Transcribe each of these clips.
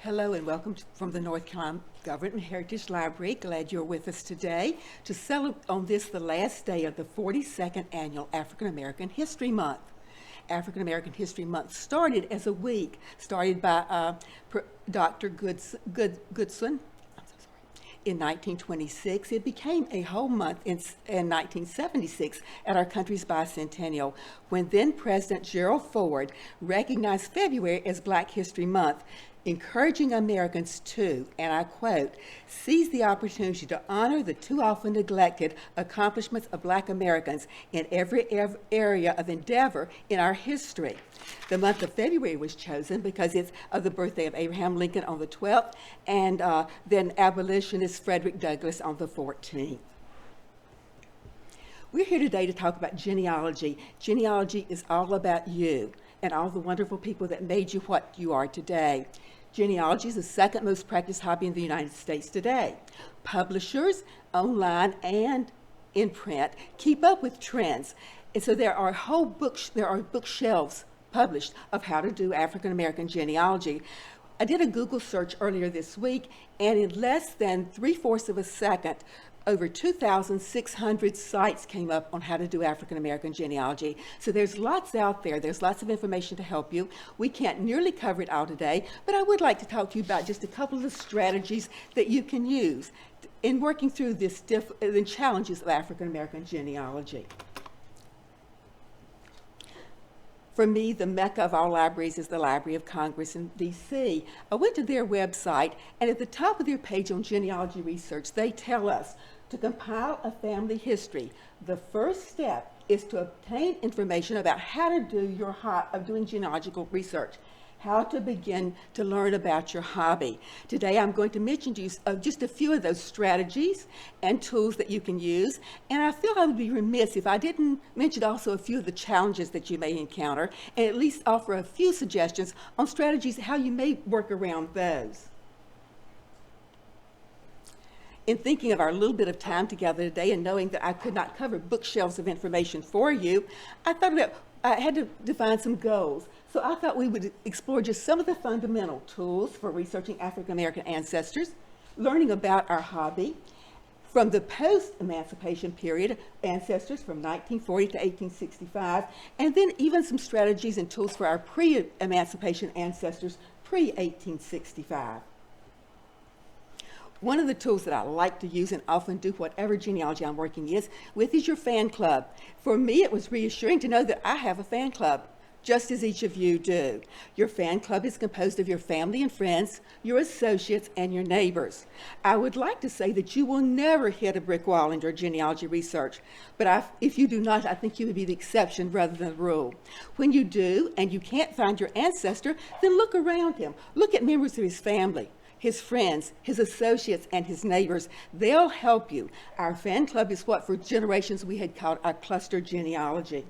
Hello and welcome from the North Carolina Government Heritage Library. Glad you're with us today to celebrate on this, the last day of the 42nd Annual African American History Month. African American History Month started as a week, started by Dr. Goodson. In 1926, it became a whole month in 1976 at our country's bicentennial, when then President Gerald Ford recognized February as Black History Month, encouraging Americans to, and I quote, seize the opportunity to honor the too often neglected accomplishments of Black Americans in every area of endeavor in our history. The month of February was chosen because it's of the birthday of Abraham Lincoln on the 12th, and then abolitionist Frederick Douglass on the 14th. We're here today to talk about genealogy. Genealogy is all about you and all the wonderful people that made you what you are today. Genealogy is the second most practiced hobby in the United States today. Publishers, online and in print, keep up with trends. And so there are bookshelves published of how to do African American genealogy. I did a Google search earlier this week, and in less than 3/4 of a second, over 2,600 sites came up on how to do African American genealogy. So there's lots out there. There's lots of information to help you. We can't nearly cover it all today, but I would like to talk to you about just a couple of the strategies that you can use in working through the challenges of African American genealogy. For me, the mecca of all libraries is the Library of Congress in D.C. I went to their website, and at the top of their page on genealogy research, they tell us to compile a family history. The first step is to obtain information about how to do doing genealogical research, how to begin to learn about your hobby. Today I'm going to mention to you just a few of those strategies and tools that you can use, and I feel I would be remiss if I didn't mention also a few of the challenges that you may encounter, and at least offer a few suggestions on strategies how you may work around those. In thinking of our little bit of time together today and knowing that I could not cover bookshelves of information for you, I thought that I had to define some goals. So I thought we would explore just some of the fundamental tools for researching African American ancestors, learning about our hobby, from the post-emancipation period, ancestors from 1940 to 1865, and then even some strategies and tools for our pre-emancipation ancestors pre-1865. One of the tools that I like to use and often do whatever genealogy I'm working with is your fan club. For me, it was reassuring to know that I have a fan club, just as each of you do. Your fan club is composed of your family and friends, your associates, and your neighbors. I would like to say that you will never hit a brick wall in your genealogy research, but if you do not, I think you would be the exception rather than the rule. When you do, and you can't find your ancestor, then look around him. Look at members of his family, his friends, his associates, and his neighbors. They'll help you. Our fan club is what for generations we had called our cluster genealogy.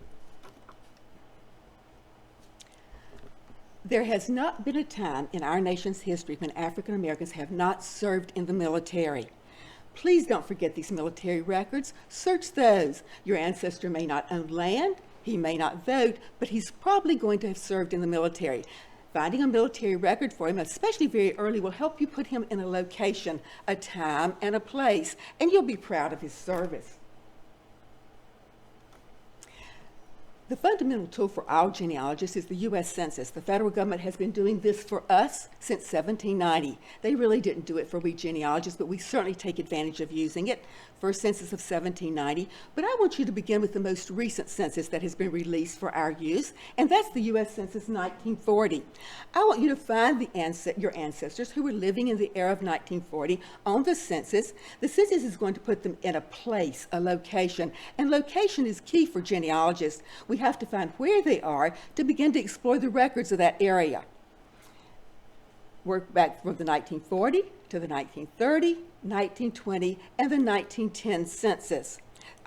There has not been a time in our nation's history when African Americans have not served in the military. Please don't forget these military records. Search those. Your ancestor may not own land, he may not vote, but he's probably going to have served in the military. Finding a military record for him, especially very early, will help you put him in a location, a time, and a place, and you'll be proud of his service. The fundamental tool for all genealogists is the U.S. Census. The federal government has been doing this for us since 1790. They really didn't do it for we genealogists, but we certainly take advantage of using it. First census of 1790. But I want you to begin with the most recent census that has been released for our use, and that's the U.S. Census 1940. I want you to find your ancestors who were living in the era of 1940 on the census. The census is going to put them in a place, a location, and location is key for genealogists. We have to find where they are to begin to explore the records of that area. Work back from the 1940 to the 1930, 1920, and the 1910 census.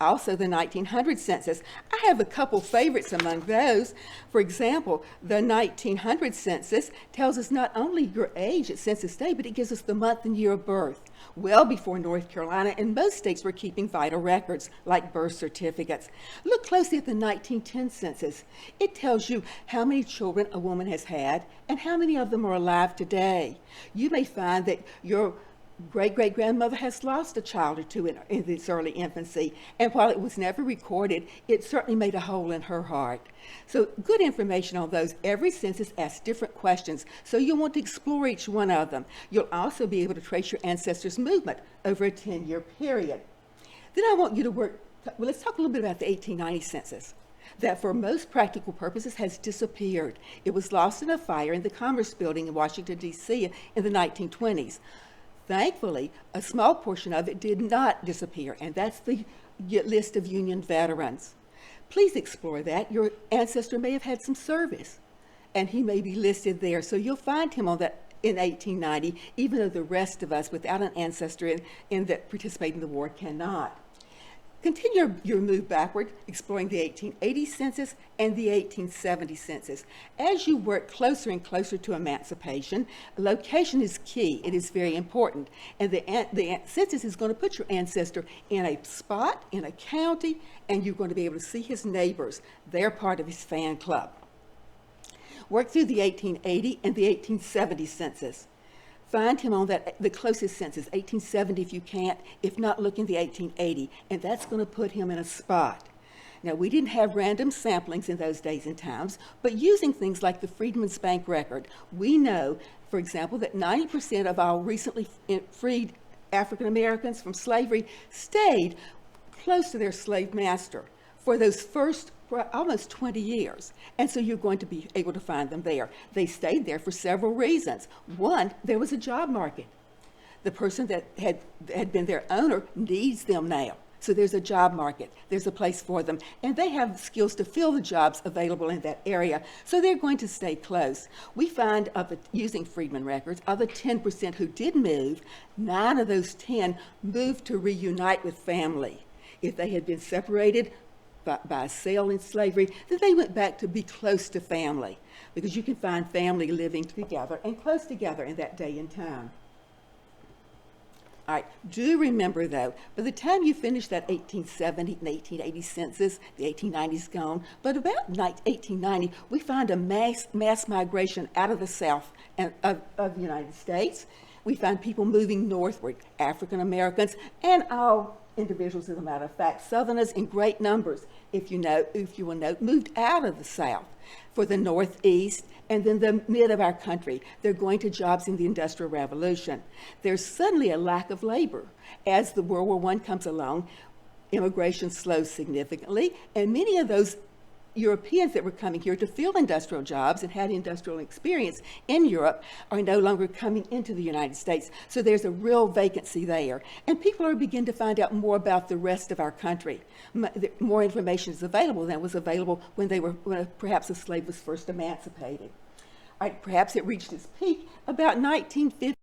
Also, the 1900 census. I have a couple favorites among those. For example, the 1900 census tells us not only your age at census day, but it gives us the month and year of birth. Well before North Carolina and most states were keeping vital records, like birth certificates. Look closely at the 1910 census. It tells you how many children a woman has had and how many of them are alive today. You may find that your great-great-grandmother has lost a child or two in its early infancy, and while it was never recorded, it certainly made a hole in her heart. So good information on those. Every census asks different questions, so you'll want to explore each one of them. You'll also be able to trace your ancestors' movement over a 10-year period. Then I want you to let's talk a little bit about the 1890 census. That for most practical purposes has disappeared. It was lost in a fire in the Commerce Building in Washington, D.C. in the 1920s. Thankfully, a small portion of it did not disappear, and that's the list of Union veterans. Please explore that. Your ancestor may have had some service, and he may be listed there, so you'll find him on that in 1890, even though the rest of us without an ancestor that participate in the war cannot. Continue your move backward, exploring the 1880 census and the 1870 census. As you work closer and closer to emancipation, location is key. It is very important. And the census is going to put your ancestor in a spot, in a county, and you're going to be able to see his neighbors. They're part of his fan club. Work through the 1880 and the 1870 census. Find him on the closest census, 1870 if you can't. If not, look in the 1880, and that's going to put him in a spot. Now, we didn't have random samplings in those days and times, but using things like the Freedmen's Bank record, we know, for example, that 90% of our recently freed African Americans from slavery stayed close to their slave master for those first almost 20 years. And so you're going to be able to find them there. They stayed there for several reasons. One, there was a job market. The person that had been their owner needs them now. So there's a job market. There's a place for them. And they have skills to fill the jobs available in that area. So they're going to stay close. We find, using Freedmen records, of the 10% who did move, 9 of those 10 moved to reunite with family. If they had been separated by a sale in slavery, then they went back to be close to family, because you can find family living together and close together in that day and time. All right, do remember though, by the time you finish that 1870 and 1880 census, the 1890's gone, but about 1890, we find a mass migration out of the South and of the United States. We find people moving northward, African Americans, and all individuals, as a matter of fact, Southerners in great numbers, if you will note, moved out of the South for the Northeast and then the mid of our country. They're going to jobs in the Industrial Revolution. There's suddenly a lack of labor. As the World War I comes along, immigration slows significantly, and many of those Europeans that were coming here to fill industrial jobs and had industrial experience in Europe are no longer coming into the United States. So there's a real vacancy there. And people are beginning to find out more about the rest of our country. More information is available than was available when perhaps a slave was first emancipated. All right, perhaps it reached its peak about 1950.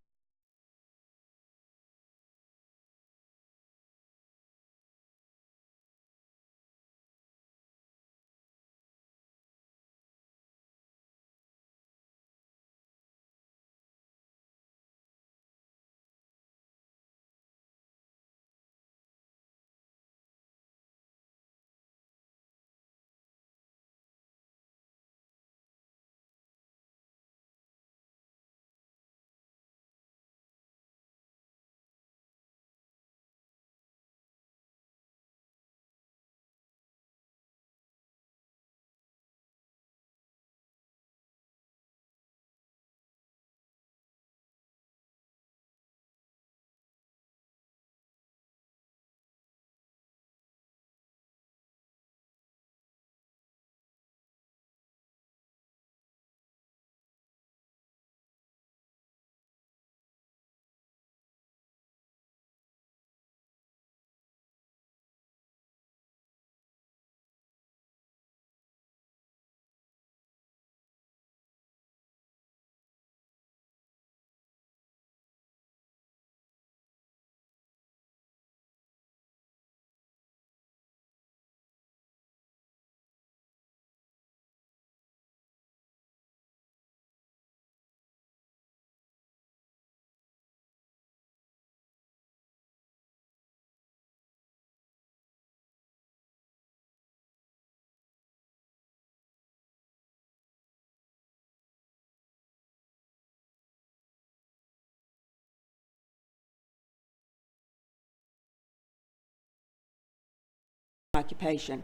occupation.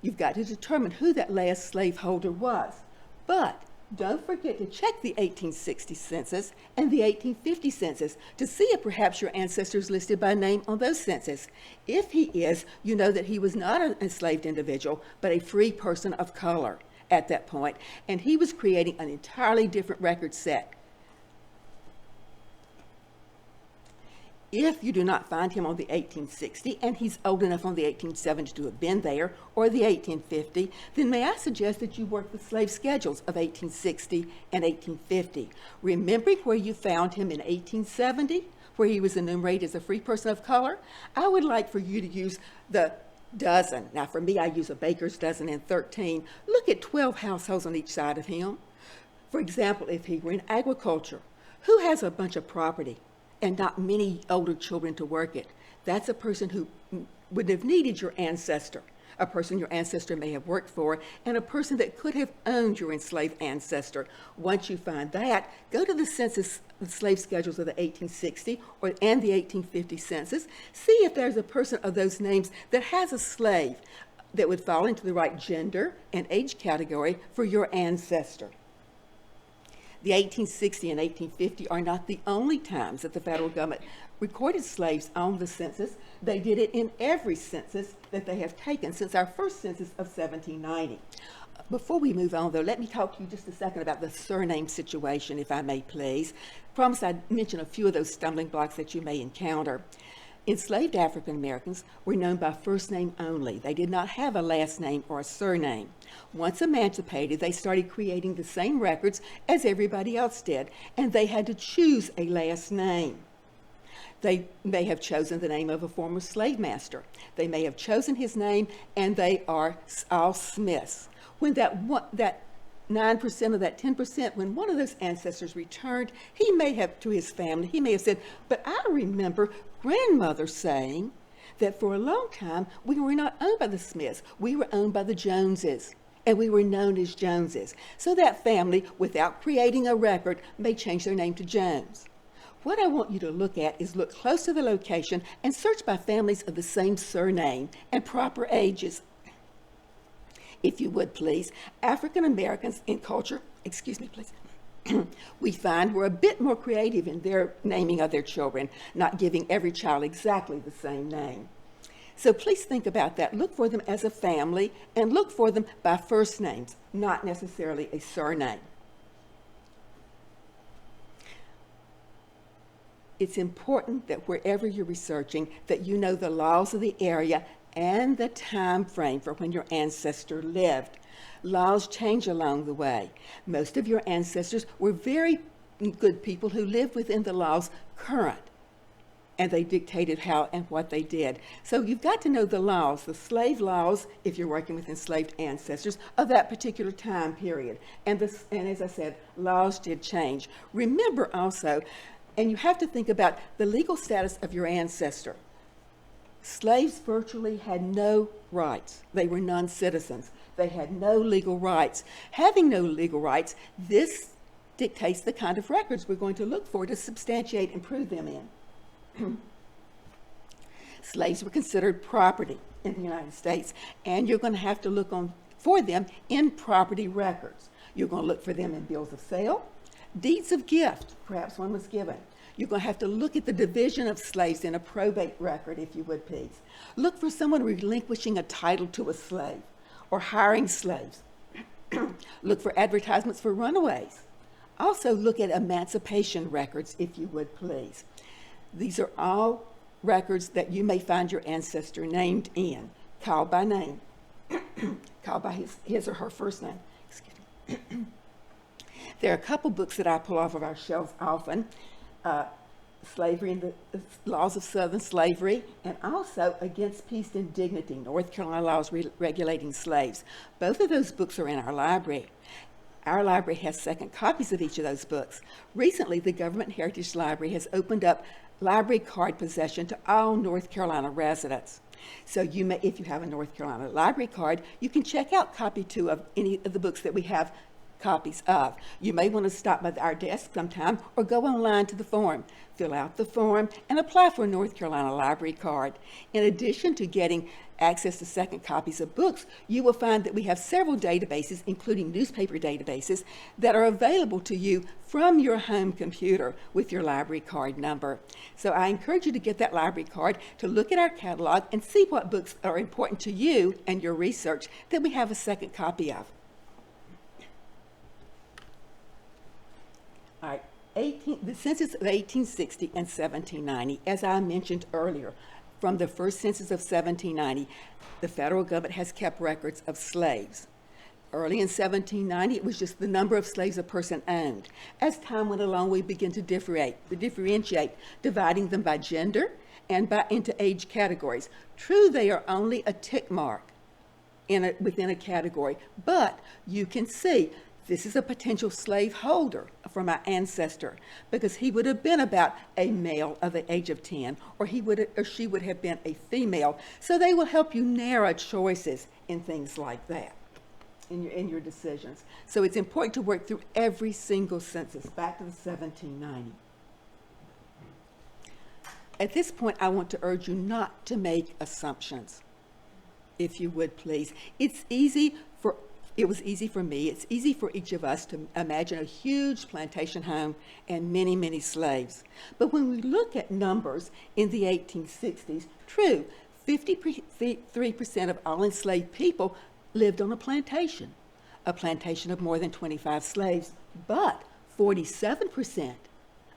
You've got to determine who that last slaveholder was. But don't forget to check the 1860 census and the 1850 census to see if perhaps your ancestor is listed by name on those census. If he is, you know that he was not an enslaved individual, but a free person of color at that point, and he was creating an entirely different record set. If you do not find him on the 1860 and he's old enough on the 1870 to have been there, or the 1850, then may I suggest that you work the slave schedules of 1860 and 1850. Remembering where you found him in 1870, where he was enumerated as a free person of color, I would like for you to use the dozen. Now for me, I use a baker's dozen and 13. Look at 12 households on each side of him. For example, if he were in agriculture, who has a bunch of property and not many older children to work it? That's a person who would have needed your ancestor, a person your ancestor may have worked for, and a person that could have owned your enslaved ancestor. Once you find that, go to the census, the slave schedules of the 1860 and the 1850 census. See if there's a person of those names that has a slave that would fall into the right gender and age category for your ancestor. The 1860 and 1850 are not the only times that the federal government recorded slaves on the census. They did it in every census that they have taken since our first census of 1790. Before we move on, though, let me talk to you just a second about the surname situation, if I may, please. Promise I'd mention a few of those stumbling blocks that you may encounter. Enslaved African Americans were known by first name only. They did not have a last name or a surname. Once emancipated, they started creating the same records as everybody else did, and they had to choose a last name. They may have chosen the name of a former slave master. They may have chosen his name, and they are all Smiths. When that 9% of that 10%, when one of those ancestors returned, he may have, to his family, he may have said, but I remember grandmother saying that for a long time we were not owned by the Smiths, we were owned by the Joneses, and we were known as Joneses. So that family, without creating a record, may change their name to Jones. What I want you to look at is look close to the location and search by families of the same surname and proper ages. If you would, please, African Americans in culture, excuse me, please, we find we're a bit more creative in their naming of their children, not giving every child exactly the same name. So please think about that. Look for them as a family and look for them by first names, not necessarily a surname. It's important that wherever you're researching, that you know the laws of the area and the time frame for when your ancestor lived. Laws change along the way. Most of your ancestors were very good people who lived within the laws current, and they dictated how and what they did. So you've got to know the laws, the slave laws, if you're working with enslaved ancestors, of that particular time period. And as I said, laws did change. Remember also, and you have to think about the legal status of your ancestor. Slaves virtually had no rights. They were non-citizens. They had no legal rights. Having no legal rights, this dictates the kind of records we're going to look for to substantiate and prove them in. Slaves were considered property in the United States, and you're going to have to look for them in property records. You're going to look for them in bills of sale, deeds of gift, perhaps one was given. You're going to have to look at the division of slaves in a probate record, if you would, please. Look for someone relinquishing a title to a slave or hiring slaves. Look for advertisements for runaways. Also look at emancipation records, if you would, please. These are all records that you may find your ancestor named in, called by name, called by his or her first name. Excuse me. There are a couple books that I pull off of our shelves often. Slavery and the Laws of Southern Slavery, and also Against Peace and Dignity, North Carolina Laws Regulating Slaves. Both of those books are in our library. Our library has second copies of each of those books. Recently, the Government Heritage Library has opened up library card possession to all North Carolina residents. So you may, if you have a North Carolina library card, you can check out copy 2 of any of the books that we have copies of. You may want to stop by our desk sometime or go online to the form. Fill out the form and apply for a North Carolina library card. In addition to getting access to second copies of books, you will find that we have several databases, including newspaper databases, that are available to you from your home computer with your library card number. So I encourage you to get that library card to look at our catalog and see what books are important to you and your research that we have a second copy of. All right, the census of 1860 and 1790, as I mentioned earlier, from the first census of 1790, the federal government has kept records of slaves. Early in 1790, it was just the number of slaves a person owned. As time went along, we began to differentiate, dividing them by gender and into age categories. True, they are only a tick mark within a category, but you can see this is a potential slave holder for my ancestor, because he would have been about a male of the age of 10, or she would have been a female. So they will help you narrow choices in things like that in your decisions. So it's important to work through every single census back to the 1790. At this point, I want to urge you not to make assumptions, if you would please. It was easy for me, it's easy for each of us to imagine a huge plantation home and many, many slaves. But when we look at numbers in the 1860s, true, 53% of all enslaved people lived on a plantation of more than 25 slaves, but 47%,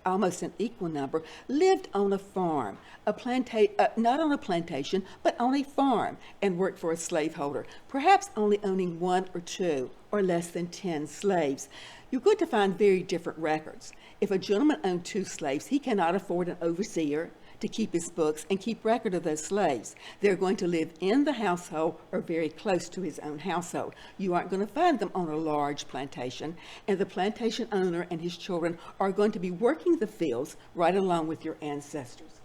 almost an equal number, lived on a farm, not on a plantation, but on a farm, and worked for a slaveholder, perhaps only owning 1 or 2 or less than 10 slaves. You're going to find very different records. If a gentleman owned 2 slaves, he cannot afford an overseer to keep his books and keep record of those slaves. They're going to live in the household or very close to his own household. You aren't going to find them on a large plantation, and the plantation owner and his children are going to be working the fields right along with your ancestors.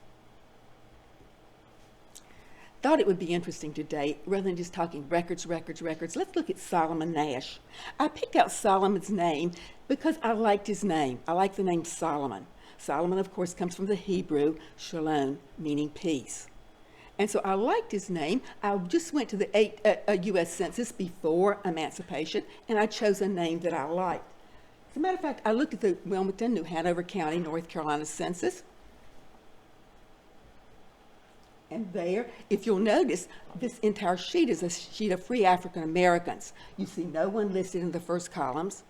Thought it would be interesting today, rather than just talking records, let's look at Solomon Nash. I picked out Solomon's name because I liked his name. I like the name Solomon. Solomon, of course, comes from the Hebrew shalom, meaning peace. And so I liked his name. I just went to the U.S. Census before emancipation, and I chose a name that I liked. As a matter of fact, I looked at the Wilmington, New Hanover County, North Carolina Census. And there, if you'll notice, this entire sheet is a sheet of free African Americans. You see no one listed in the first columns.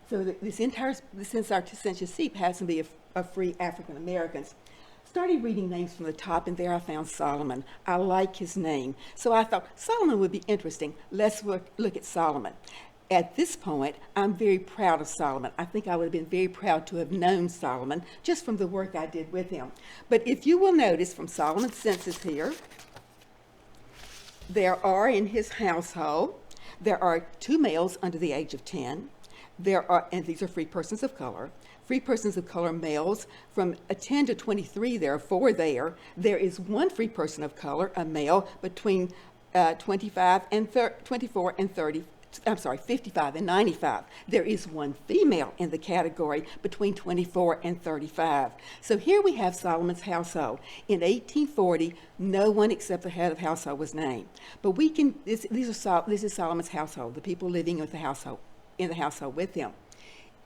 So this entire census sheet has to be of free African Americans. Started reading names from the top, and there I found Solomon. I like his name. So I thought Solomon would be interesting. Let's look at Solomon. At this point, I'm very proud of Solomon. I think I would have been very proud to have known Solomon just from the work I did with him. But if you will notice from Solomon's census here, there are in his household, there are 2 males under the age of 10. And these are free persons of color. Free persons of color males from 10 to 23, there are 4 there. There is 1 free person of color, a male, between 25 and 24 and 30. 55 and 95. There is 1 female in the category between 24 and 35. So here we have Solomon's household. In 1840, no one except the head of household was named. But this is Solomon's household, the people living with the household, in the household with him.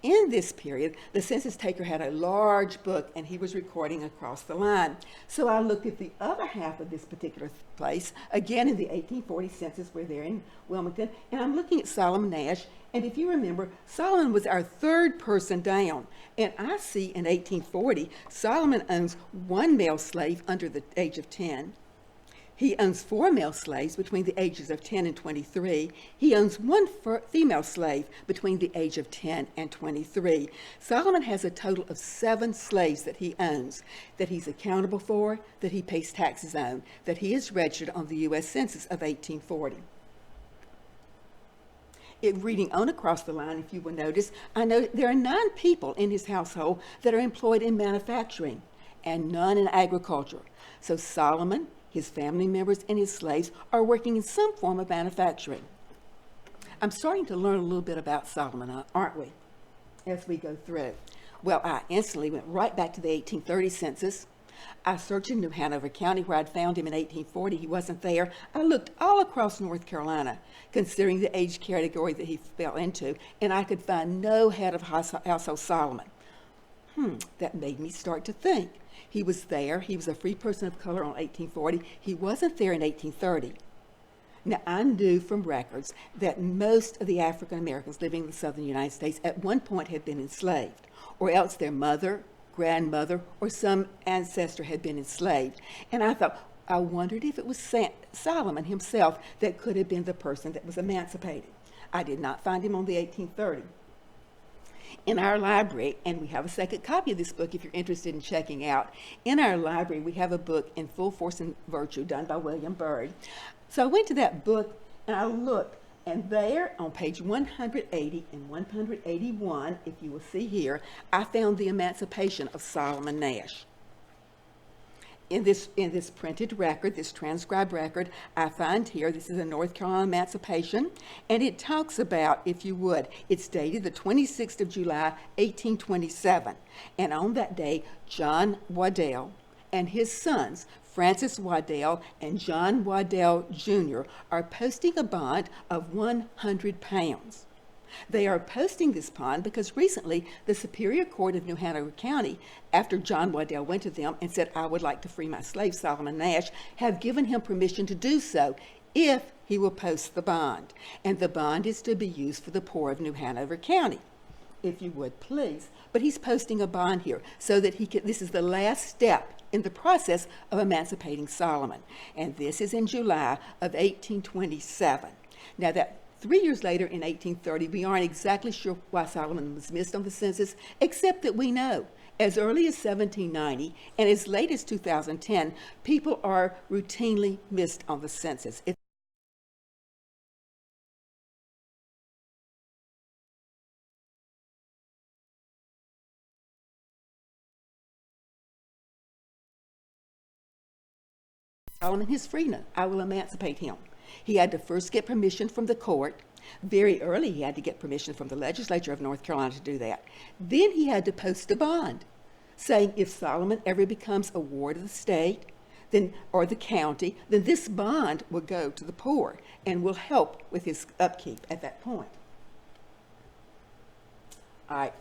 In this period, the census taker had a large book, and he was recording across the line. So I looked at the other half of this particular place, again in the 1840 census, we're there in Wilmington, and I'm looking at Solomon Nash, and if you remember, Solomon was our 3rd person down, and I see in 1840, Solomon owns 1 male slave under the age of 10. He owns 4 male slaves between the ages of 10 and 23. He owns 1 female slave between the age of 10 and 23. Solomon has a total of 7 slaves that he owns, that he's accountable for, that he pays taxes on, that he is registered on the U.S. Census of 1840. Reading on across the line, if you will notice, I know there are 9 people in his household that are employed in manufacturing and none in agriculture. So Solomon, his family members, and his slaves are working in some form of manufacturing. I'm starting to learn a little bit about Solomon, aren't we, as we go through? Well, I instantly went right back to the 1830 census. I searched in New Hanover County where I'd found him in 1840. He wasn't there. I looked all across North Carolina, considering the age category that he fell into, and I could find no head of household Solomon. That made me start to think. He was there. He was a free person of color on 1840. He wasn't there in 1830. Now, I knew from records that most of the African Americans living in the southern United States at one point had been enslaved, or else their mother, grandmother, or some ancestor had been enslaved. And I thought, I wondered if it was Solomon himself that could have been the person that was emancipated. I did not find him on the 1830. In our library, and we have a second copy of this book if you're interested in checking out, in our library we have a book, In Full Force and Virtue, done by William Byrd. So I went to that book and I looked, and there on page 180 and 181, if you will see here, I found the emancipation of Solomon Nash. In this printed record, this transcribed record, I find here, this is a North Carolina emancipation, and it talks about, if you would, it's dated the 26th of July, 1827. And on that day, John Waddell and his sons, Francis Waddell and John Waddell Jr., are posting a bond of 100 pounds. They are posting this bond because recently the Superior Court of New Hanover County, after John Waddell went to them and said, I would like to free my slave Solomon Nash, have given him permission to do so if he will post the bond. And the bond is to be used for the poor of New Hanover County, if you would please. But he's posting a bond here so that he can, this is the last step in the process of emancipating Solomon. And this is in July of 1827. Now that 3 years later, in 1830, we aren't exactly sure why Solomon was missed on the census, except that we know as early as 1790 and as late as 2010, people are routinely missed on the census. Solomon is free now. I will emancipate him. He had to first get permission from the court. Very early, he had to get permission from the legislature of North Carolina to do that. Then he had to post a bond saying if Solomon ever becomes a ward of the state or the county, then this bond will go to the poor and will help with his upkeep at that point. I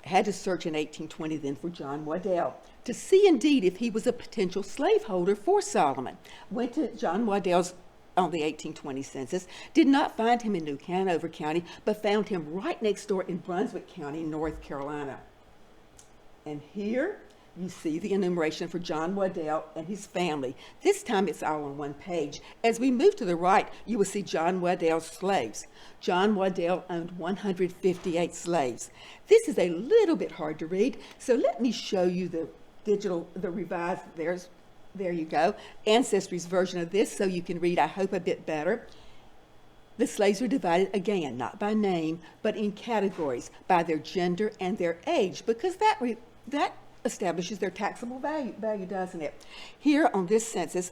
had to search in 1820 then for John Waddell to see indeed if he was a potential slaveholder for Solomon. Went to John Waddell's on the 1820 census, did not find him in New Hanover County, but found him right next door in Brunswick County, North Carolina. And here you see the enumeration for John Waddell and his family. This time it's all on one page. As we move to the right, you will see John Waddell's slaves. John Waddell owned 158 slaves. This is a little bit hard to read, so let me show you the revised, there you go, Ancestry's version of this so you can read, I hope, a bit better. The slaves are divided, again, not by name, but in categories, by their gender and their age, because that establishes their taxable value, doesn't it? Here on this census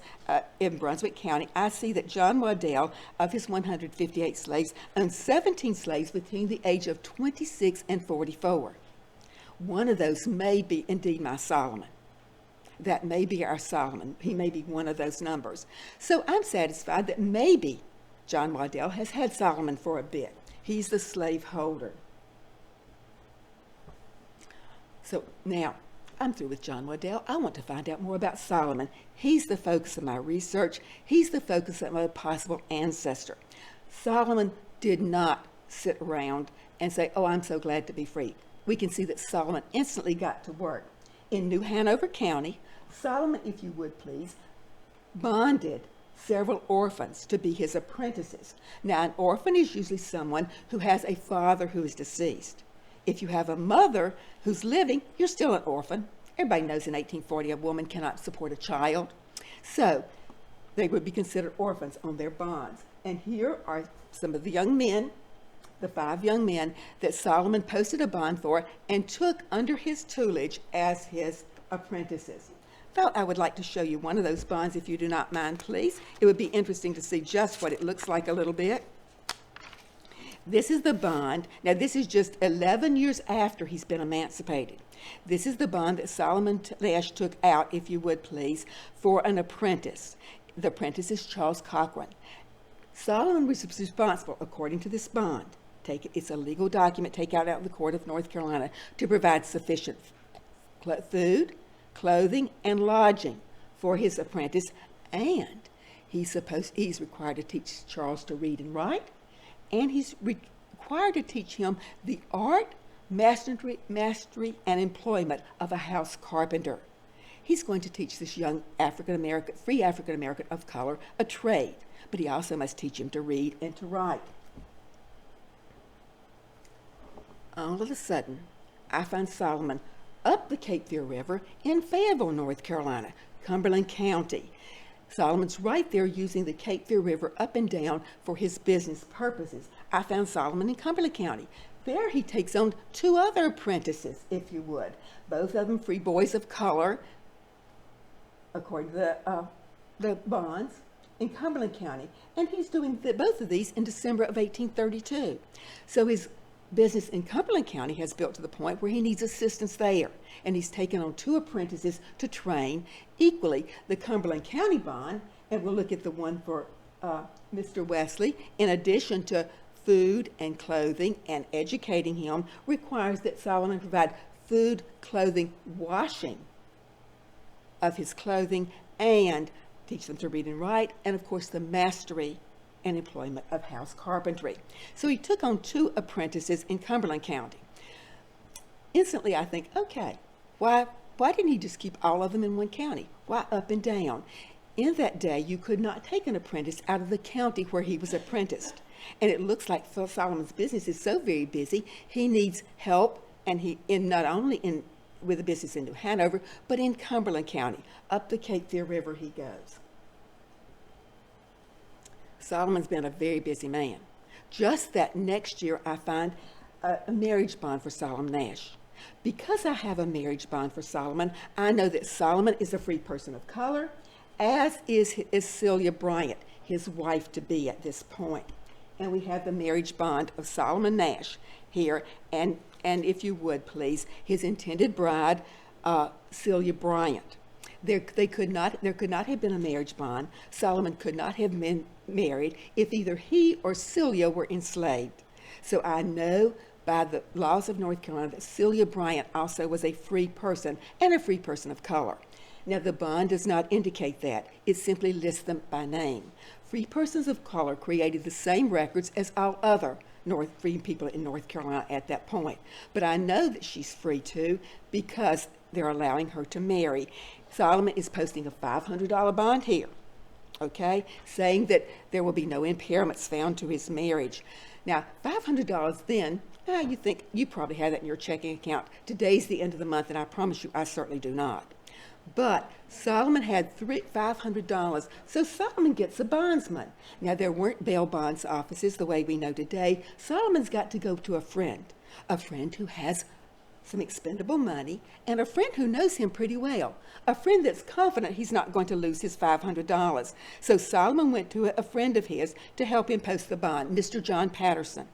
in Brunswick County, I see that John Waddell, of his 158 slaves, owned 17 slaves between the age of 26 and 44. One of those may be indeed my Solomon. That may be our Solomon. He may be one of those numbers. So I'm satisfied that maybe John Waddell has had Solomon for a bit. He's the slave holder. So now, I'm through with John Waddell. I want to find out more about Solomon. He's the focus of my research. He's the focus of my possible ancestor. Solomon did not sit around and say, oh, I'm so glad to be free. We can see that Solomon instantly got to work. In New Hanover County, Solomon, if you would please, bonded several orphans to be his apprentices. Now, an orphan is usually someone who has a father who is deceased. If you have a mother who's living, you're still an orphan. Everybody knows in 1840 a woman cannot support a child. So they would be considered orphans on their bonds. And here are some of the young men, the 5 young men that Solomon posted a bond for and took under his tutelage as his apprentices. Thought I would like to show you one of those bonds if you do not mind, please. It would be interesting to see just what it looks like a little bit. This is the bond. Now, this is just 11 years after he's been emancipated. This is the bond that Solomon Nash took out, if you would please, for an apprentice. The apprentice is Charles Cochran. Solomon was responsible, according to this bond, it's a legal document taken out of the court of North Carolina, to provide sufficient food, clothing, and lodging for his apprentice, and he's required to teach Charles to read and write, and he's required to teach him the art, mastery, and employment of a house carpenter. He's going to teach this young free African American of color a trade, but he also must teach him to read and to write. All of a sudden, I find Solomon up the Cape Fear River in Fayetteville, North Carolina, Cumberland County. Solomon's right there using the Cape Fear River up and down for his business purposes. I found Solomon in Cumberland County. There he takes on 2 other apprentices, if you would, both of them free boys of color, according to the bonds, in Cumberland County. And he's doing both of these in December of 1832. So his business in Cumberland County has built to the point where he needs assistance there. And he's taken on 2 apprentices to train equally the Cumberland County bond, and we'll look at the one for Mr. Wesley, in addition to food and clothing and educating him, requires that Solomon provide food, clothing, washing of his clothing, and teach them to read and write, and of course the mastery and employment of house carpentry. So he took on 2 apprentices in Cumberland County. Instantly I think, okay, why didn't he just keep all of them in one county? Why up and down? In that day, you could not take an apprentice out of the county where he was apprenticed. And it looks like Solomon's business is so very busy, he needs help, and not only with the business in New Hanover, but in Cumberland County. Up the Cape Fear River he goes. Solomon's been a very busy man. Just that next year, I find a marriage bond for Solomon Nash. Because I have a marriage bond for Solomon, I know that Solomon is a free person of color, as is Celia Bryant, his wife-to-be at this point. And we have the marriage bond of Solomon Nash here, and if you would, please, his intended bride, Celia Bryant. There could not have been a marriage bond. Solomon could not have been married if either he or Celia were enslaved. So I know by the laws of North Carolina that Celia Bryant also was a free person and a free person of color. Now, the bond does not indicate that. It simply lists them by name. Free persons of color created the same records as all other free people in North Carolina at that point. But I know that she's free too because they're allowing her to marry. Solomon is posting a $500 bond here, okay, saying that there will be no impairments found to his marriage. Now, $500 then, you think you probably have that in your checking account. Today's the end of the month, and I promise you, I certainly do not. But Solomon had $500, so Solomon gets a bondsman. Now, there weren't bail bonds offices the way we know today. Solomon's got to go to a friend who has some expendable money, and a friend who knows him pretty well, a friend that's confident he's not going to lose his $500. So Solomon went to a friend of his to help him post the bond, Mr. John Patterson.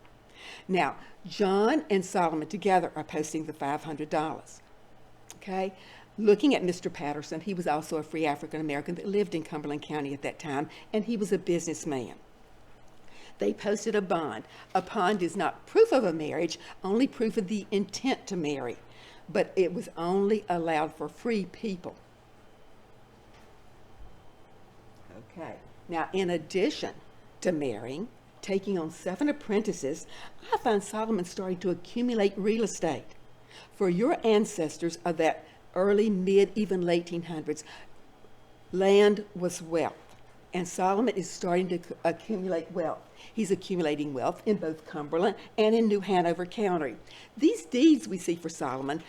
Now, John and Solomon together are posting the $500, okay? Looking at Mr. Patterson, he was also a free African American that lived in Cumberland County at that time, and he was a businessman. They posted a bond. A bond is not proof of a marriage, only proof of the intent to marry, but it was only allowed for free people. Okay, now in addition to marrying, taking on 7 apprentices, I find Solomon starting to accumulate real estate. For your ancestors of that early, mid, even late 1800s, land was wealth, and Solomon is starting to accumulate wealth. He's accumulating wealth in both Cumberland and in New Hanover County. These deeds we see for Solomon,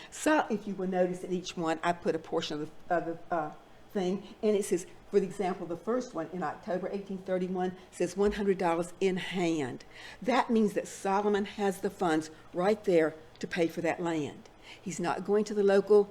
if you will notice in each one, I put a portion of the thing, and it says, for example, the first one in October 1831 says $100 in hand. That means that Solomon has the funds right there to pay for that land. He's not going to the local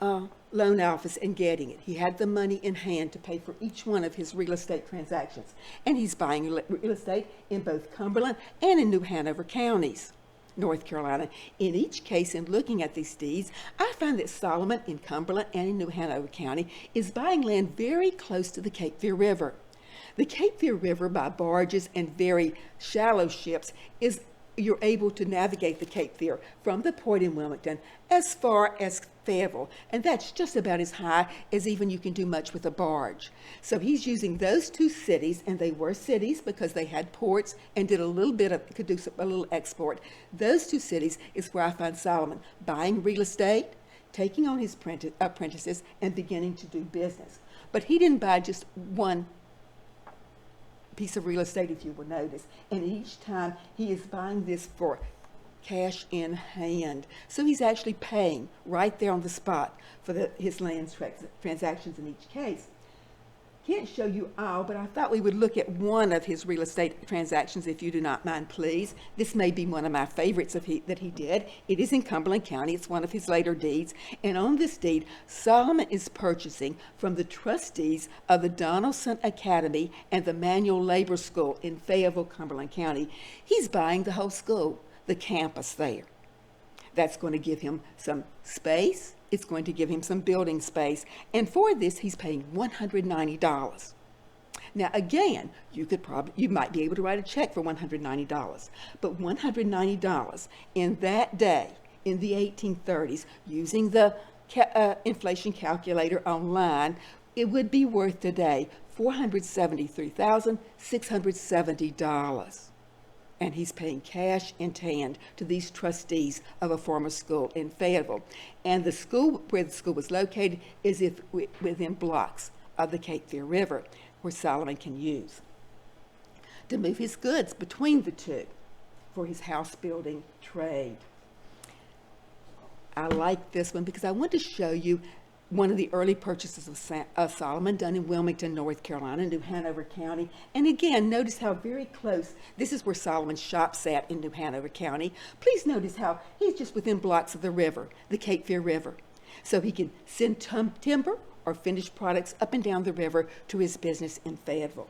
loan office and getting it. He had the money in hand to pay for each one of his real estate transactions. And he's buying real estate in both Cumberland and in New Hanover counties, North Carolina. In each case, in looking at these deeds, I find that Solomon in Cumberland and in New Hanover County is buying land very close to the Cape Fear River. The Cape Fear River, by barges and very shallow ships, you're able to navigate the Cape Fear from the port in Wilmington as far as Fayetteville, and that's just about as high as even you can do much with a barge. So he's using those two cities, and they were cities because they had ports and did a little bit of, could do a little export. Those two cities is where I find Solomon buying real estate, taking on his apprentices, and beginning to do business. But he didn't buy just one piece of real estate, if you will notice, and each time he is buying this for cash in hand. So he's actually paying right there on the spot for his land transactions in each case. Can't show you all, but I thought we would look at one of his real estate transactions, if you do not mind, please. This may be one of my favorites that he did. It is in Cumberland County. It's one of his later deeds. And on this deed, Solomon is purchasing from the trustees of the Donaldson Academy and the Manual Labor School in Fayetteville, Cumberland County. He's buying the whole school, the campus there. That's going to give him some space. It's going to give him some building space. And for this, he's paying $190. Now, again, you might be able to write a check for $190. But $190 in that day, in the 1830s, using the inflation calculator online, it would be worth today $473,670. And he's paying cash in hand to these trustees of a former school in Fayetteville. And the school, where the school was located, is within blocks of the Cape Fear River, where Solomon can use to move his goods between the two for his house building trade. I like this one because I want to show you one of the early purchases of Solomon done in Wilmington, North Carolina, New Hanover County. And again, notice how very close, this is where Solomon's shop sat in New Hanover County. Please notice how he's just within blocks of the river, the Cape Fear River. So he can send timber or finished products up and down the river to his business in Fayetteville.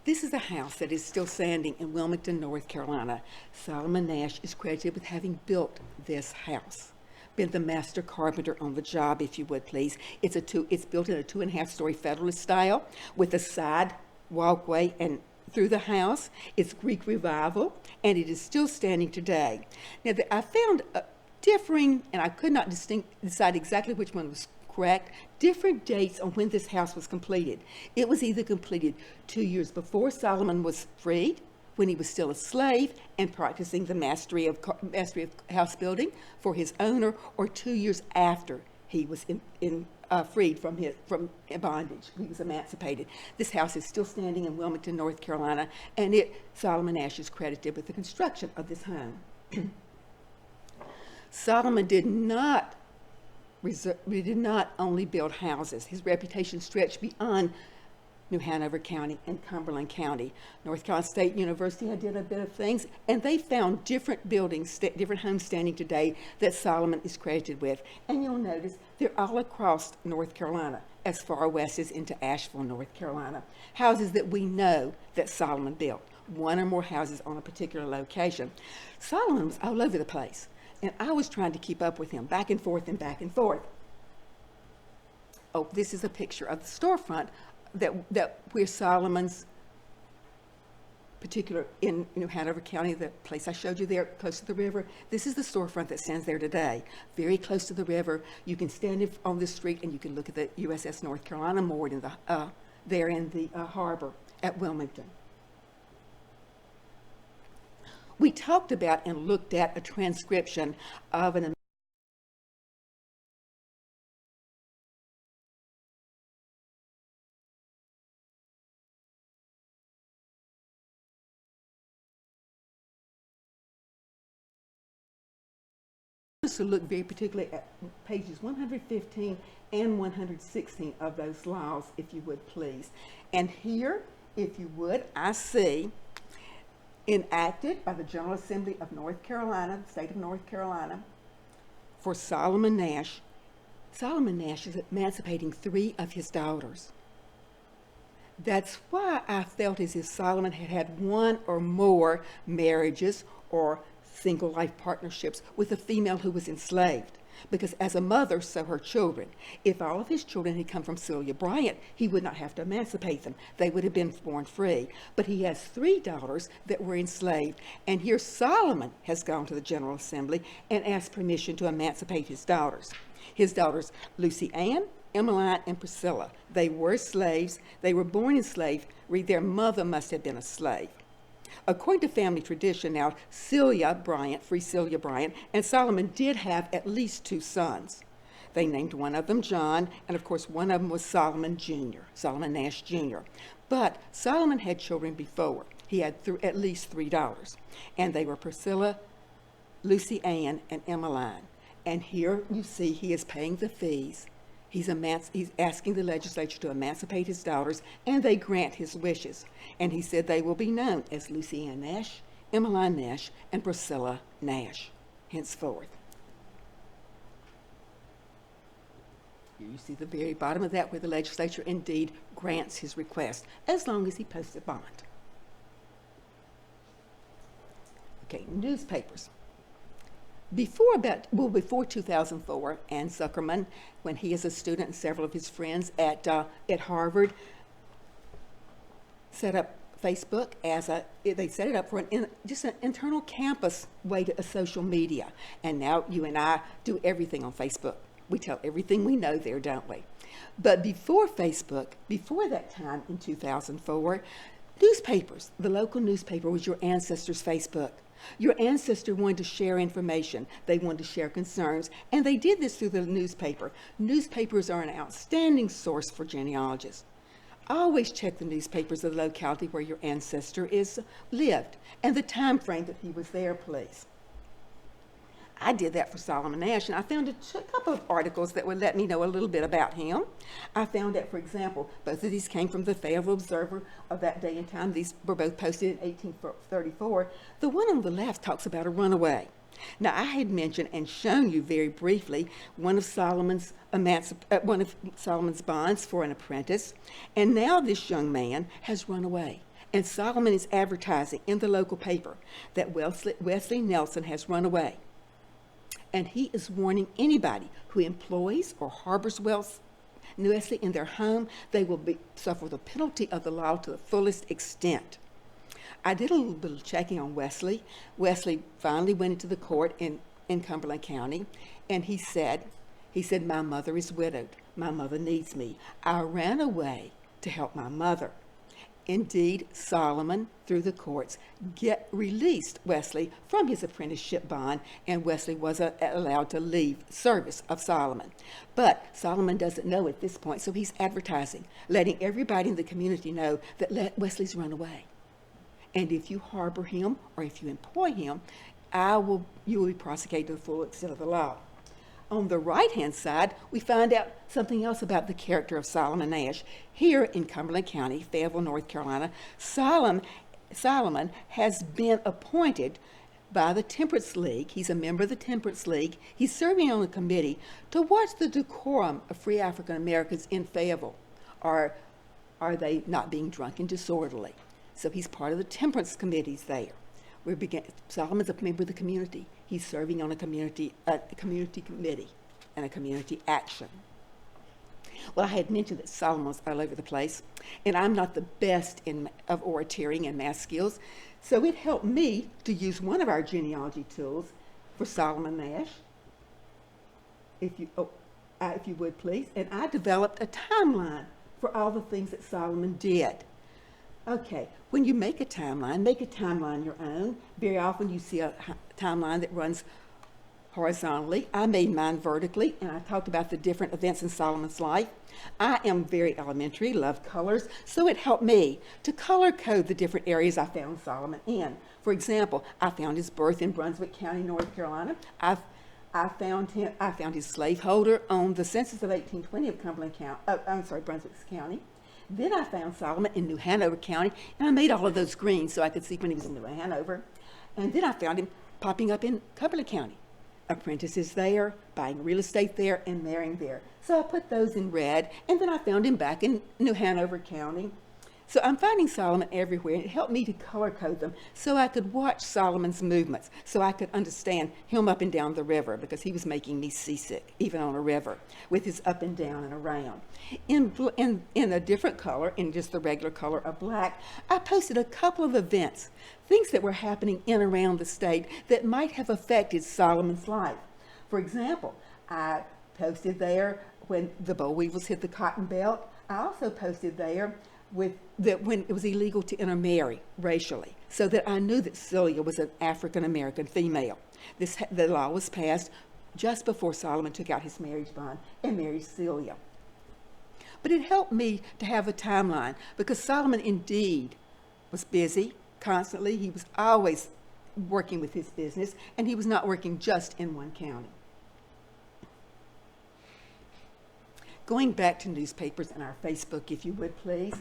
This is a house that is still standing in Wilmington, North Carolina. Solomon Nash is credited with having built this house, been the master carpenter on the job, if you would please. It's built in a 2.5-story Federalist style with a side walkway and through the house. It's Greek Revival, and it is still standing today. Now, I found differing, and I could not decide exactly which one was correct, different dates on when this house was completed. It was either completed 2 years before Solomon was freed, when he was still a slave and practicing the mastery of house building for his owner, or 2 years after he was freed from bondage. He was emancipated. This house is still standing in Wilmington, North Carolina, and Solomon Nash is credited with the construction of this home. Solomon did not only build houses. His reputation stretched beyond New Hanover County and Cumberland County. North Carolina State University had did a bit of things, and they found different buildings, different homes standing today that Solomon is credited with. And you'll notice they're all across North Carolina, as far west as into Asheville, North Carolina. Houses that we know that Solomon built, one or more houses on a particular location. Solomon was all over the place. And I was trying to keep up with him, back and forth and back and forth. Oh, this is a picture of the storefront where Solomon's particular in New Hanover County, the place I showed you there, close to the river. This is the storefront that stands there today, very close to the river. You can stand on this street and you can look at the USS North Carolina moored there in the harbor at Wilmington. We talked about and looked at a transcription of an to look very particularly at pages 115 and 116 of those laws, if you would please. And here, if you would, I see enacted by the General Assembly of North Carolina, the state of North Carolina, for Solomon Nash. Solomon Nash is emancipating 3 of his daughters. That's why I felt as if Solomon had had 1 or more marriages or single life partnerships with a female who was enslaved. Because as a mother, so her children. If all of his children had come from Celia Bryant, he would not have to emancipate them. They would have been born free. But he has 3 daughters that were enslaved. And here Solomon has gone to the General Assembly and asked permission to emancipate his daughters. His daughters, Lucy Ann, Emmeline, and Priscilla. They were slaves. They were born enslaved. Their mother must have been a slave. According to family tradition now, Celia Bryant, free Celia Bryant, and Solomon did have at least 2 sons. They named one of them John, and of course one of them was Solomon Jr., Solomon Nash Jr. But Solomon had children before. He had at least 3 daughters, and they were Priscilla, Lucy Ann, and Emmeline. And here you see he is paying the fees. He's asking the legislature to emancipate his daughters, and they grant his wishes. And he said they will be known as Lucy Ann Nash, Emmeline Nash, and Priscilla Nash, henceforth. Here you see the very bottom of that where the legislature indeed grants his request, as long as he posts a bond. Okay, newspapers. Before 2004, Ann Zuckerman, when he is a student and several of his friends at Harvard, set up Facebook they set it up for just an internal campus way to a social media. And now you and I do everything on Facebook. We tell everything we know there, don't we? But before Facebook, before that time in 2004, newspapers, the local newspaper was your ancestors' Facebook. Your ancestor wanted to share information. They wanted to share concerns, and they did this through the newspaper. Newspapers are an outstanding source for genealogists. Always check the newspapers of the locality where your ancestor lived, and the time frame that he was there, please. I did that for Solomon Nash, and I found a couple of articles that would let me know a little bit about him. I found that, for example, both of these came from the Fayetteville Observer of that day and time. These were both posted in 1834. The one on the left talks about a runaway. Now, I had mentioned and shown you very briefly one of Solomon's bonds for an apprentice, and now this young man has run away. And Solomon is advertising in the local paper that Wesley Nelson has run away. And he is warning anybody who employs or harbors Wesley in their home, they will suffer the penalty of the law to the fullest extent. I did a little bit of checking on Wesley. Wesley finally went into the court in Cumberland County, and he said, my mother is widowed. My mother needs me. I ran away to help my mother. Indeed, Solomon, through the courts, released Wesley from his apprenticeship bond, and Wesley was allowed to leave service of Solomon. But Solomon doesn't know at this point, so he's advertising, letting everybody in the community know that Wesley's run away. And if you harbor him or if you employ him, you will be prosecuted to the full extent of the law. On the right-hand side, we find out something else about the character of Solomon Nash. Here in Cumberland County, Fayetteville, North Carolina, Solomon has been appointed by the Temperance League. He's a member of the Temperance League. He's serving on a committee to watch the decorum of free African Americans in Fayetteville. Are they not being drunk and disorderly? So he's part of the temperance committees there. Solomon's a member of the community. He's serving on a community committee and a community action. Well, I had mentioned that Solomon was all over the place, and I'm not the best of orating and math skills, so it helped me to use one of our genealogy tools for Solomon Nash, if you would please, and I developed a timeline for all the things that Solomon did. Okay, when you make a timeline your own. Very often you see a timeline that runs horizontally. I made mine vertically, and I talked about the different events in Solomon's life. I am very elementary, love colors, so it helped me to color code the different areas I found Solomon in. For example, I found his birth in Brunswick County, North Carolina. I found his slaveholder on the census of 1820 of Brunswick County. Then I found Solomon in New Hanover County, and I made all of those green so I could see when he was in New Hanover. And then I found him popping up in Cumberland County. Apprentices there, buying real estate there, and marrying there. So I put those in red, and then I found him back in New Hanover County. So I'm finding Solomon everywhere, and it helped me to color code them so I could watch Solomon's movements, so I could understand him up and down the river, because he was making me seasick, even on a river, with his up and down and around. In a different color, in just the regular color of black, I posted a couple of events, things that were happening in and around the state that might have affected Solomon's life. For example, I posted there when the boll weevils hit the cotton belt. I also posted there when it was illegal to intermarry racially, so that I knew that Celia was an African-American female. The law was passed just before Solomon took out his marriage bond and married Celia. But it helped me to have a timeline, because Solomon indeed was busy constantly. He was always working with his business, and he was not working just in one county. Going back to newspapers and our Facebook, if you would, please.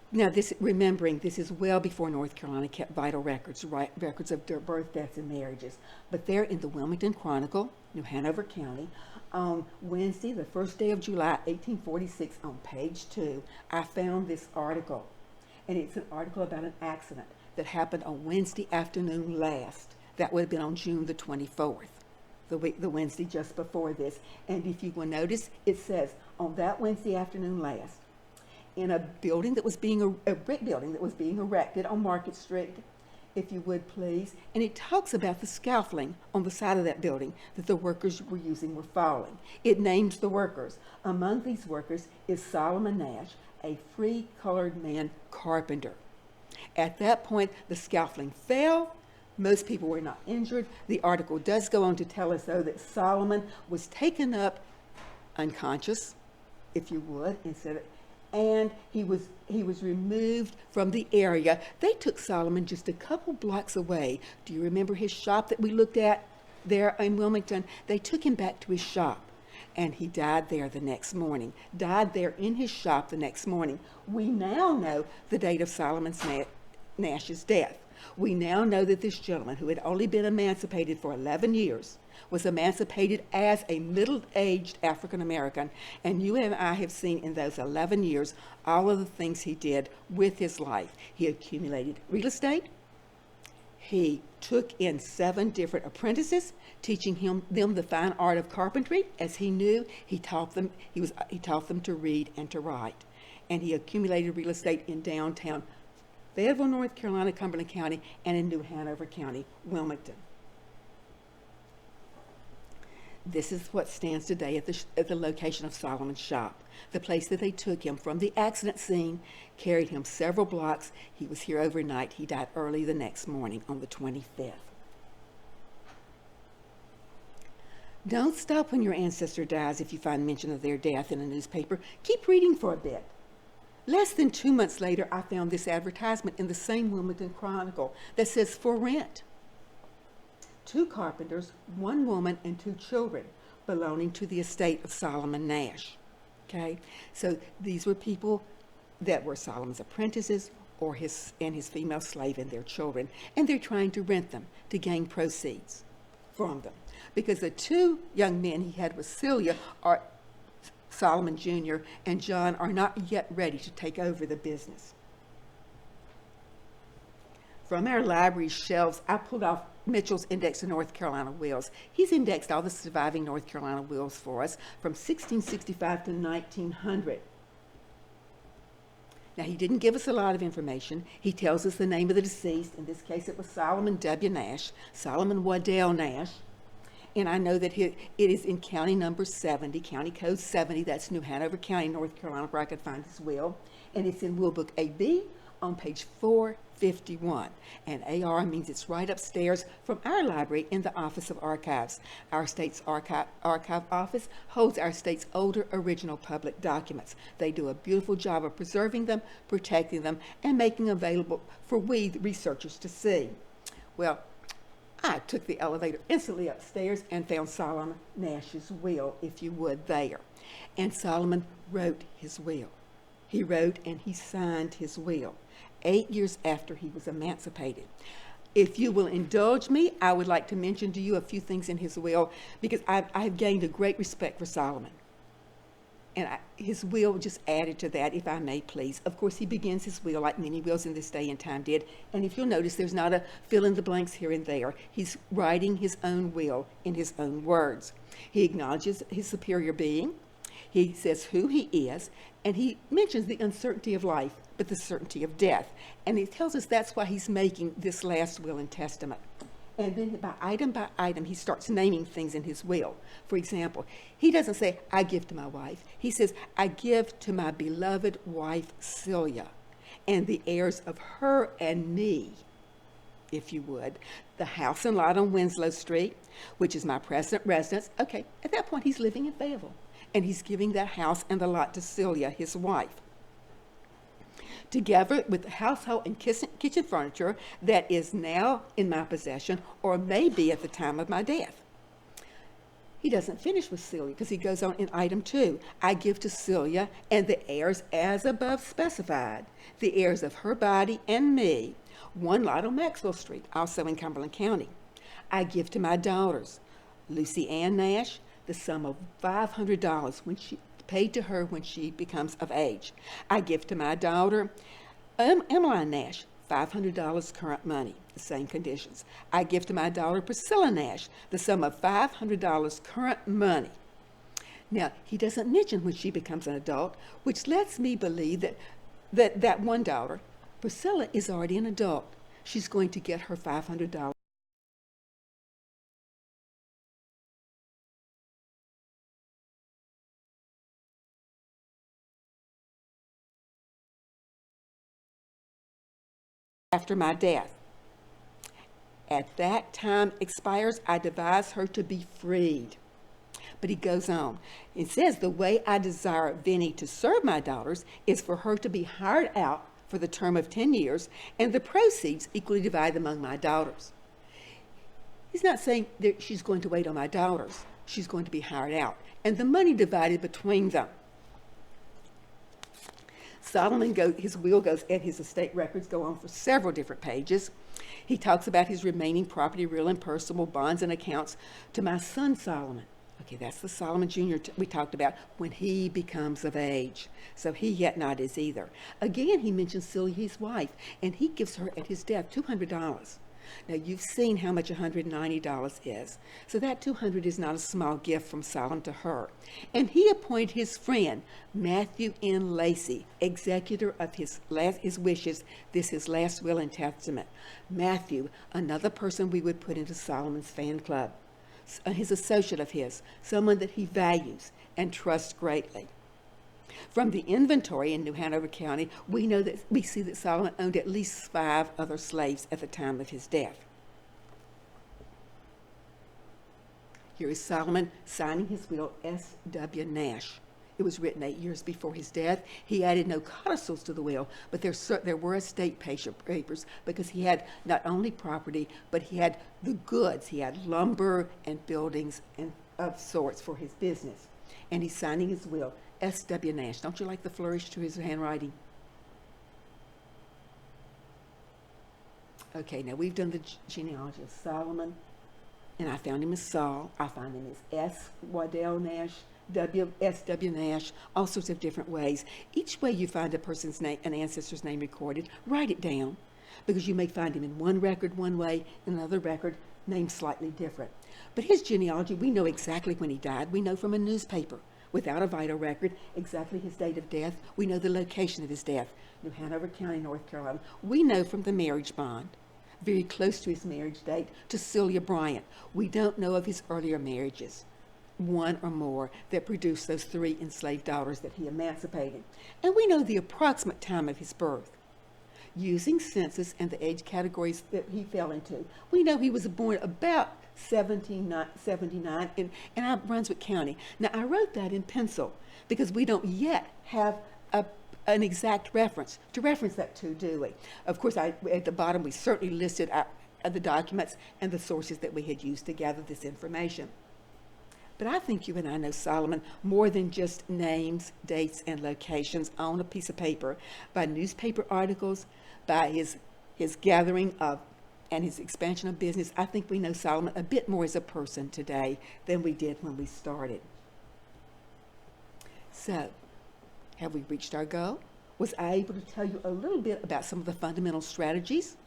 Now, remembering this is well before North Carolina kept vital records, records of their birth, deaths, and marriages. But there in the Wilmington Chronicle, New Hanover County, on Wednesday, the first day of July, 1846, on page 2, I found this article. And it's an article about an accident that happened on Wednesday afternoon last. That would have been on June the 24th. The Wednesday just before this. And if you will notice, it says, on that Wednesday afternoon last, in a building that was a brick building that was being erected on Market Street, if you would please, and it talks about the scaffolding on the side of that building that the workers were using were falling. It names the workers. Among these workers is Solomon Nash, a free-colored man carpenter. At that point, the scaffolding fell. Most people were not injured. The article does go on to tell us, though, that Solomon was taken up unconscious, if you would, and he was removed from the area. They took Solomon just a couple blocks away. Do you remember his shop that we looked at there in Wilmington? They took him back to his shop, and he died there the next morning. Died there in his shop the next morning. We now know the date of Solomon Nash's death. We now know that this gentleman, who had only been emancipated for 11 years, was emancipated as a middle-aged African-American, and you and I have seen in those 11 years all of the things he did with his life. He accumulated real estate. He took in 7 different apprentices, teaching them the fine art of carpentry. As he knew, he taught them to read and to write. And he accumulated real estate in downtown Fayetteville, North Carolina, Cumberland County, and in New Hanover County, Wilmington. This is what stands today at the location of Solomon's shop, the place that they took him from the accident scene, carried him several blocks. He was here overnight. He died early the next morning on the 25th. Don't stop when your ancestor dies if you find mention of their death in a newspaper. Keep reading for a bit. Less than 2 months later, I found this advertisement in the same Wilmington Chronicle that says, for rent. 2 carpenters, 1 woman, and 2 children belonging to the estate of Solomon Nash. Okay, so these were people that were Solomon's apprentices or his female slave and their children, and they're trying to rent them to gain proceeds from them. Because the 2 young men he had with Celia, are Solomon Jr. and John, are not yet ready to take over the business. From our library shelves, I pulled off Mitchell's Index of North Carolina wills. He's indexed all the surviving North Carolina wills for us from 1665 to 1900. Now, he didn't give us a lot of information. He tells us the name of the deceased. In this case, it was Solomon W. Nash, Solomon Waddell Nash. And I know that it is in county number 70, county code 70. That's New Hanover County, North Carolina, where I could find his will. And it's in Will Book AB on page 451. And AR means it's right upstairs from our library in the Office of Archives. Our state's archive office holds our state's older original public documents. They do a beautiful job of preserving them, protecting them, and making them available for we, the researchers, to see. Well, I took the elevator instantly upstairs and found Solomon Nash's will, if you would, there. And Solomon wrote his will. He wrote and he signed his will 8 years after he was emancipated. If you will indulge me, I would like to mention to you a few things in his will, because I've gained a great respect for Solomon. And his will just added to that, if I may please. Of course, he begins his will like many wills in this day and time did. And if you'll notice, there's not a fill in the blanks here and there. He's writing his own will in his own words. He acknowledges his superior being. He says who he is, and he mentions the uncertainty of life, but the certainty of death. And he tells us that's why he's making this last will and testament. And then by item, he starts naming things in his will. For example, he doesn't say, I give to my wife. He says, I give to my beloved wife, Celia, and the heirs of her and me, if you would, the house and lot on Winslow Street, which is my present residence. Okay, at that point, he's living in Fayetteville, and he's giving that house and the lot to Celia, his wife, together with the household and kitchen furniture that is now in my possession or may be at the time of my death. He doesn't finish with Celia, because he goes on in item 2. I give to Celia and the heirs as above specified, the heirs of her body and me, one lot on Maxwell Street, also in Cumberland County. I give to my daughters, Lucy Ann Nash, the sum of $500 paid to her when she becomes of age. I give to my daughter, Emmeline Nash, $500 current money, the same conditions. I give to my daughter, Priscilla Nash, the sum of $500 current money. Now, he doesn't mention when she becomes an adult, which lets me believe that one daughter, Priscilla, is already an adult. She's going to get her $500. After my death. At that time expires, I devise her to be freed. But he goes on. It says, the way I desire Vinnie to serve my daughters is for her to be hired out for the term of 10 years, and the proceeds equally divided among my daughters. He's not saying that she's going to wait on my daughters. She's going to be hired out, and the money divided between them. Solomon, his will goes, and his estate records go on for several different pages. He talks about his remaining property, real and personal, bonds and accounts to my son Solomon. Okay, that's the Solomon Jr. We talked about, when he becomes of age. So he yet not is either. Again, he mentions Celia, his wife, and he gives her at his death $200. Now, you've seen how much $190 is. So that $200 is not a small gift from Solomon to her. And he appointed his friend, Matthew N. Lacey, executor of his wishes, his last will and testament. Matthew, another person we would put into Solomon's fan club. His associate of his, someone that he values and trusts greatly. From the inventory in New Hanover County, we see that Solomon owned at least 5 other slaves at the time of his death. Here is Solomon signing his will, S.W. Nash. It was written 8 years before his death. He added no codicils to the will, but there were estate papers, because he had not only property, but he had the goods. He had lumber and buildings and of sorts for his business. And he's signing his will, S.W. Nash. Don't you like the flourish to his handwriting? Okay, now we've done the genealogy of Solomon, and I found him as Saul. I find him as S. Waddell Nash, S.W. Nash, all sorts of different ways. Each way you find a person's name, an ancestor's name recorded, write it down, because you may find him in one record one way, in another record named slightly different. But his genealogy, we know exactly when he died. We know from a newspaper, without a vital record, exactly his date of death. We know the location of his death, New Hanover County, North Carolina. We know from the marriage bond, very close to his marriage date, to Celia Bryant. We don't know of his earlier marriages, one or more, that produced those 3 enslaved daughters that he emancipated. And we know the approximate time of his birth. Using census and the age categories that he fell into, we know he was born about 1779 in Brunswick County. Now, I wrote that in pencil because we don't yet have an exact reference to reference that to, do we? Of course, at the bottom, we certainly listed the documents and the sources that we had used to gather this information. But I think you and I know Solomon more than just names, dates, and locations on a piece of paper, by newspaper articles, by his gathering of and his expansion of business. I think we know Solomon a bit more as a person today than we did when we started. So, have we reached our goal? Was I able to tell you a little bit about some of the fundamental strategies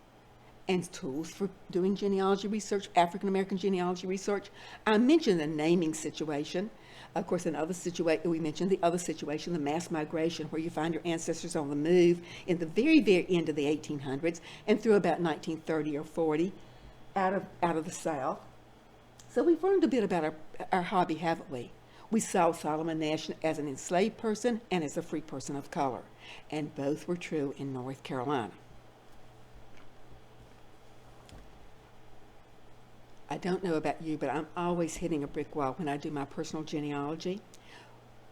and tools for doing genealogy research, African American genealogy research? I mentioned the naming situation. Of course, we mentioned the other situation, the mass migration, where you find your ancestors on the move in the very, very end of the 1800s and through about 1930 or 40 out of the South. So we've learned a bit about our hobby, haven't we? We saw Solomon Nash as an enslaved person and as a free person of color, and both were true in North Carolina. I don't know about you, but I'm always hitting a brick wall when I do my personal genealogy.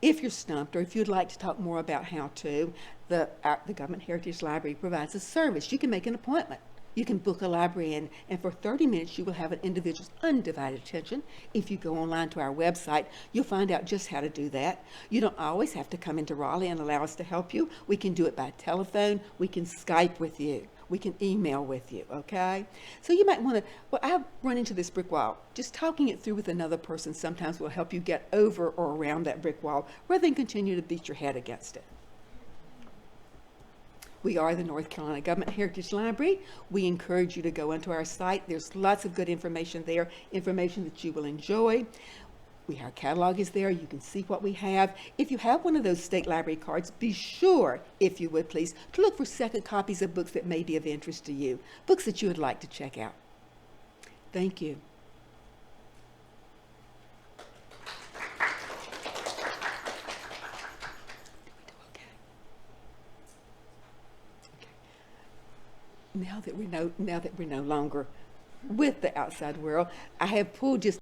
If you're stumped, or if you'd like to talk more about how to, the Government Heritage Library provides a service. You can make an appointment. You can book a librarian, and for 30 minutes you will have an individual's undivided attention. If you go online to our website, you'll find out just how to do that. You don't always have to come into Raleigh and allow us to help you. We can do it by telephone. We can Skype with you. We can email with you, okay? So you might want to, well, I've run into this brick wall. Just talking it through with another person sometimes will help you get over or around that brick wall rather than continue to beat your head against it. We are the North Carolina Government Heritage Library. We encourage you to go onto our site. There's lots of good information there, information that you will enjoy. Our catalog is there. You can see what we have. If you have one of those state library cards, be sure, if you would please, to look for second copies of books that may be of interest to you, books that you would like to check out. Thank you. Now that we're no longer with the outside world, I have pulled just